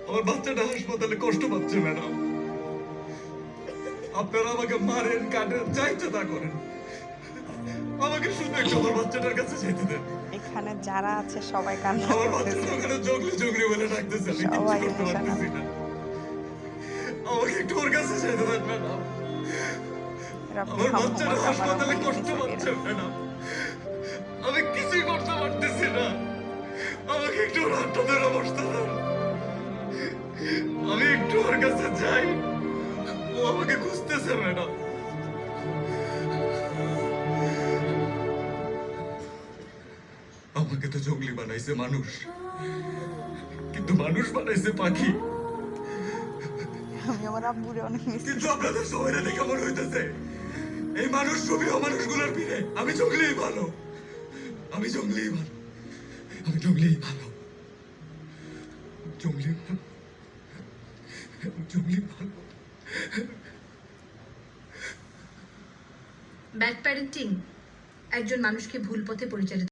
আমার বাচ্চাটা হাসপাতালে কষ্ট পাচ্ছে ম্যাডাম। আপনারা আমাকে মারেন, কাটেন, যা ইচ্ছা তা করেন, আমাকে শুধু একটু আমার বাচ্চাটার কাছে যেতে দেন। এখানে যারা আছে সবাই কান্না আমার করতেছে, বাচ্চাটা ওখানে জগলি জগলি বলে ডাকতেছে, আমি কিচ্ছু সবাই করতে ইমোশনাল। পারতেছি না। আমাকে একটু ওর কাছে যেতে দেন ম্যাডাম। আমার বাচ্চাটা হাসপাতালে কষ্ট পাচ্ছে ম্যাডাম, আমি কিছুই করতে পারতেছি না। আমাকে একটু ওর হাতটা ধরে বসতে দেন, আমি একটু ওর কাছে যাই। ও আমাকে খুঁজতেছে ম্যাডাম। আমাকে তো জঙ্গলি বানাইছে মানুষ, কিন্তু মানুষ বানাইছে পাখি। আমি আমার আব্বুরে অনেক মিস কিন্তু আপনাদের সবাইরা দেখে মনে হইতেছে এই মানুষ ছবি অমানুষগুলোর ভিড়ে আমি জঙ্গলিই ভালো, আমি জঙ্গলিই ভালো, আমি জঙ্গলিই ভালো, জঙ্গলি ভালো, জঙ্গলি ভালো। ব্যাড প্যারেন্টিং একজন মানুষকে ভুল পথে পরিচালিত